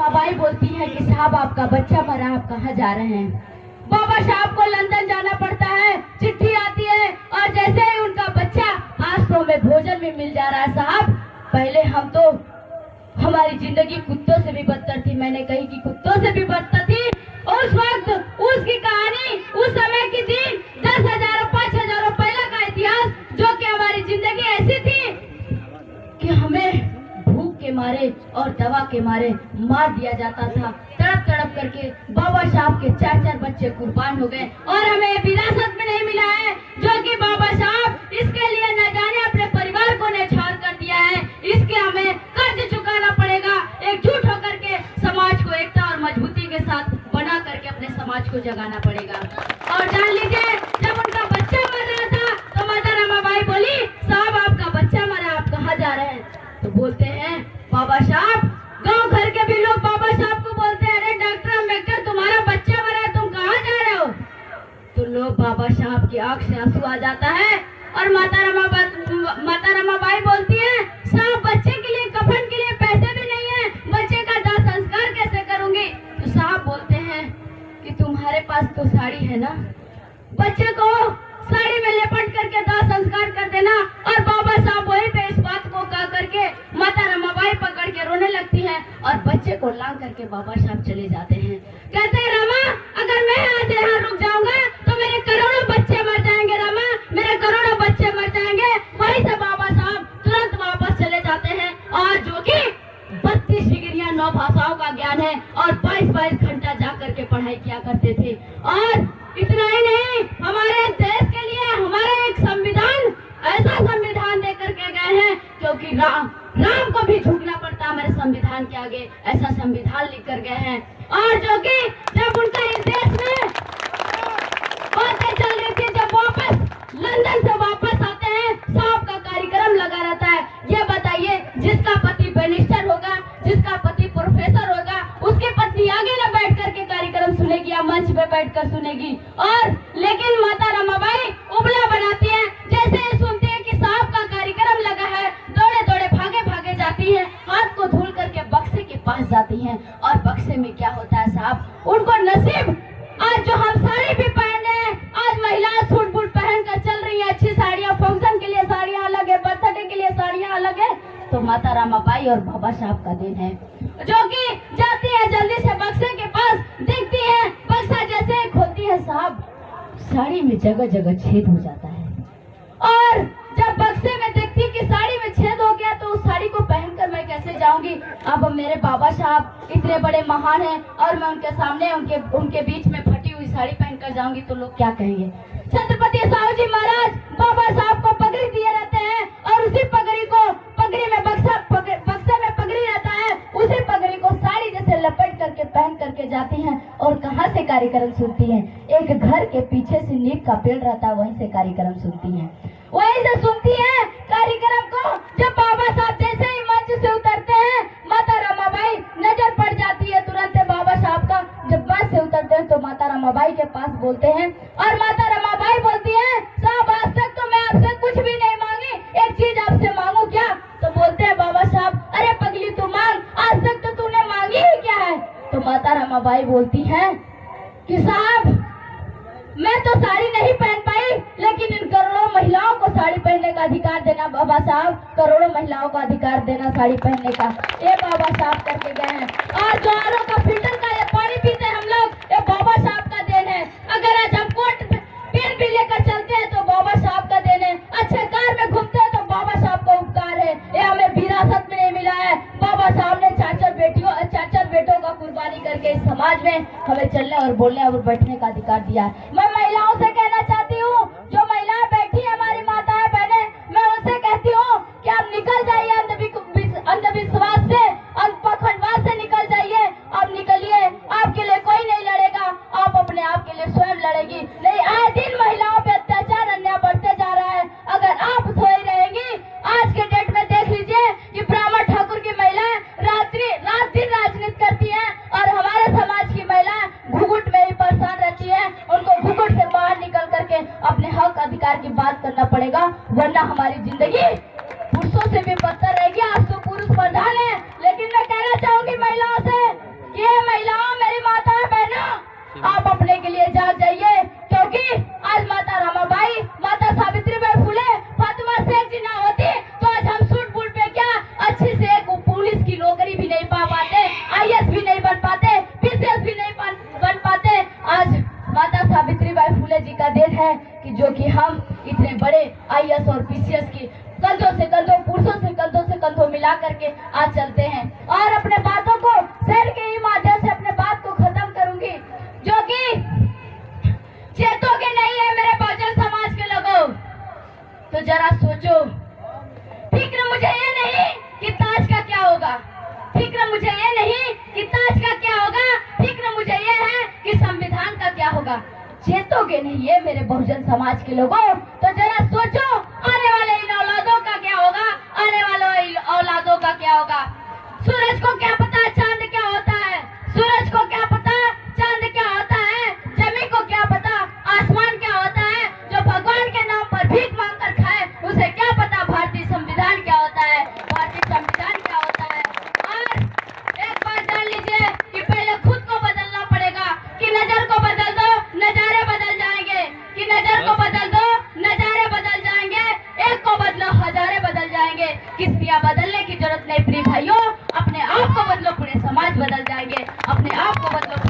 रमाबाई बोलती है कि साहब आपका बच्चा मरा, आप कहाँ जा रहे हैं? बाबा साहब को लंदन जाना पड़ता है, चिट्ठी आती है और जैसे ही उनका बच्चा आंसू में भोजन भी मिल जा रहा है। साहब पहले हम तो हमारी जिंदगी कुत्तों से भी बदतर थी, मैंने कही कि कुत्तों से भी बदतर थी। उस वक्त उसकी कहानी, उस समय की थी 10,000 5,000 पहले का इतिहास, जो कि हमारी जिंदगी ऐसी थी कि हमें भूख के मारे और दवा के मारे मार दिया जाता था। तड़प तड़प करके बाबा साहब के 4-4 बच्चे कुर्बान हो गए और हमें विरासत में नहीं मिला है, जो कि बाबा साहब इसके लिए न जाने अपने परिवार को न्यौछावर कर दिया है। इसके हमें कर्ज चुकाना पड़ेगा, एकजुट होकर के समाज को एकता और मजबूती के साथ बना करके अपने समाज को जगाना पड़ेगा। और जान लीजिए, जब उनका बच्चा मर रहा था तो माता रमाबाई बोली, साहब आपका बच्चा मरा, आप कहाँ जा रहे हैं? तो बोलते हैं बाबा साहब, गांव घर के भी लोग बाबा साहब को बोलते हैं, अरे डॉक्टर अम्बेडकर तुम्हारा बच्चा मरा है, तुम कहाँ जा रहे हो? तो लोग बाबा साहब की आंख से आंसू आ जाता है और माता रमाबाई बोलती है, साहब बच्चे के लिए कफन के लिए पैसे भी नहीं है, बच्चे का दाह संस्कार कैसे करूंगी? तो साहब बोलते हैं कि तुम्हारे पास तो साड़ी है ना, बच्चे को साड़ी में लिपट करके दाह संस्कार कर देना। और बाबा साहब वहीं पे इस बात को कह करके माता रमाबाई पकड़ के रोने लगती है और बच्चे को लांग करके बाबा साहब चले जाते हैं। कहते हैं, रमा अगर मैं आज यहाँ रुक जाऊंगा तो मेरे करोड़ों बच्चे मर जाएंगे, रमा मेरे करोड़ों बच्चे मर जाएंगे। वहीं से बाबा साहब तुरंत वापस चले जाते हैं और जो कि 32 डिग्रियां 9 भाषाओं का ज्ञान है और 22-22 घंटा जा करके पढ़ाई किया करते थे। और इतना ही नहीं, हमारे देश के लिए हमारे एक संविधान, ऐसा संविधान दे करके गए हैं, क्योंकि राम को भी झुकना पड़ता हमारे संविधान के आगे, ऐसा संविधान लिख कर गए हैं। और जो कि जब उनका इस देश में बातें चल रही थी, जब वापस लंदन से वापस आते हैं, साहब का कार्यक्रम लगा रहता है। ये बताइए, जिसका पति बैरिस्टर होगा, जिसका पति प्रोफेसर होगा, उसकी पत्नी आगे न बैठ करके कार्यक्रम सुनेगी या मंच पे बैठकर सुनेगी। और लेकिन माता रमाबाई उबला बनाती है, जैसे ही सुनती है कि साहब का कार्यक्रम लगा है, दौड़े दौड़े भागे भागे जाती है, हाथ को धुल करके बक्से के पास जाती है। और बक्से में क्या होता है साहब, उनको नसीब, आज जो हम साड़ी भी पहन रहे हैं, आज महिलाएं सूट बूट पहन कर चल रही है, अच्छी साड़ियाँ, फंक्शन के लिए साड़ियाँ अलग है, बर्थडे के लिए साड़ियाँ अलग है, तो माता रमाबाई और बाबा साहब का दिन है। जो कि जाती है जल्दी से बक्से के पास, देखती है बक्सा जैसे खोलती है साहब, साड़ी में जगह जगह छेद हो जाता है। और जब बक्से में देखती कि साड़ी में छेद हो गया तो उस साड़ी को पहनकर मैं कैसे जाऊंगी? अब मेरे बाबा साहब इतने बड़े महान हैं और मैं उनके सामने उनके बीच में फटी हुई साड़ी पहनकर जाऊंगी तो लोग क्या कहेंगे? छत्रपति साहू जी महाराज बाबा साहब को पगड़ी दिए रहते हैं और उसी पगड़ी को, पगड़ी में बक्सा में पगड़ी रहता है, उसी पगड़ी को साड़ी जैसे लपेट करके पहन करके जाती हैं। और कहाँ से कार्यक्रम सुनती हैं? एक घर के पीछे से नीम का पेड़ रहता है, वहीं से कार्यक्रम सुनती हैं, वहीं से सुनती है कार्यक्रम को। जब बाबा साहब जैसे ही मंच से उतरते हैं, माता रमाबाई नजर पड़ जाती है तुरंत बाबा साहब का। जब मंच से उतरते हैं तो माता रमाबाई के पास बोलते हैं और माता रमाबाई बोलती है, साहब आज तक तो मैं आपसे कुछ भी नहीं मांगी, एक चीज आपसे मांगू क्या? तो बोलते हैं बाबा साहब, अरे पगली तू मांग, आज तक तो तूने मांगी ही क्या है? तो माता रमाबाई बोलती है कि साहब मैं तो साड़ी नहीं पहन पाई, लेकिन इन करोड़ों महिलाओं को साड़ी पहनने का अधिकार देना बाबा साहब, करोड़ों महिलाओं को अधिकार देना साड़ी पहनने का, ये बाबा साहब करके गए हैं। और जो आरओ का फिल्टर का ये पानी पीते हैं हम लोग, ये बाबा साहब का देन है। अगर आज हम कोट पेन भी लेकर चलते हैं तो बाबा साहब का देन है, अच्छे कार में घूमते हैं तो बाबा साहब का उपकार है, ये हमें विरासत में नहीं मिला है। बाबा साहब ने 4-4 बेटों का कुर्बानी करके इस समाज में हमें चलने और बोलने और बैठने का अधिकार दिया है। मैं महिलाओं से कहना चाहती हूँ, जो महिलाएं बैठी है, हमारी माताएं बहनें, मैं उनसे कहती हूँ कि आप निकल जाइए अंधविश्वास से, पाखंडवाद से निकल जाइए। आप निकलिए, आपके लिए कोई नहीं लड़ेगा, आप अपने आप के लिए स्वयं लड़ेगी। नहीं, आए दिन महिलाओं पे अत्याचार अन्याय बढ़ते जा रहा है। अगर आप सोई रहेंगी, आज के डेट में देख लीजिए कि ब्राह्मण ठाकुर की महिलाएं रात दिन राजनीति करती हैं और हमारे समाज की महिलाएं घुघुट में ही परेशान रहती हैं। उनको घुघुट से बाहर निकल आप अपने के लिए जाग जाइए, क्योंकि आज माता रमाबाई, माता सावित्रीबाई फुले, फातिमा शेख जी ना होती तो आज हम सूट बूट पे क्या अच्छी से एक पुलिस की नौकरी भी नहीं पा पाते, IAS भी नहीं बन पाते, PCS भी नहीं बन पाते। आज माता सावित्रीबाई फुले जी का देन है कि जो कि हम इतने बड़े IAS और PCS की कंधों से कंधों, पुरुषों से कंधों मिला करके आज चलते हैं। और अपने बातों को शेर के ही माध्यम से अपने बात को खत्म करूंगी, जो कि चेतोगे नहीं है मेरे बहुजन समाज के लोगों। तो जरा सोचो, फिक्र मुझे ये नहीं कि ताज का क्या होगा, फिक्र मुझे ये नहीं कि ताज का क्या होगा, फिक्र मुझे ये है कि संविधान का क्या होगा। चेतोगे नहीं है मेरे बहुजन समाज के लोगों, तो जरा सोचो आने वाले इन औलादों का क्या होगा, आने वाले इन औलादों का क्या होगा। सूरज को क्या पता चांद क्या होता है, सूरज को क्या पता चांद क्या होता है, जमीन को क्या पता आसमान क्या होता है। जो भगवान के नाम पर भीख मांग कर खाए उसे क्या पता भारतीय संविधान क्या होता है, भारतीय संविधान क्या होता है। और एक बात जान लीजिए कि पहले खुद को बदलना पड़ेगा, कि नजर को बदल दो नजारे बदल जाएंगे, कि नजर को बदल दो नजारे बदल जाएंगे, एक को बदलो हजारे बदल जाएंगे। किस्तियां बदलने की जरूरत नहीं प्रिय भाइयों, अपने आप को बदलो पूरे समाज बदल जाएंगे, अपने आप को बदलो।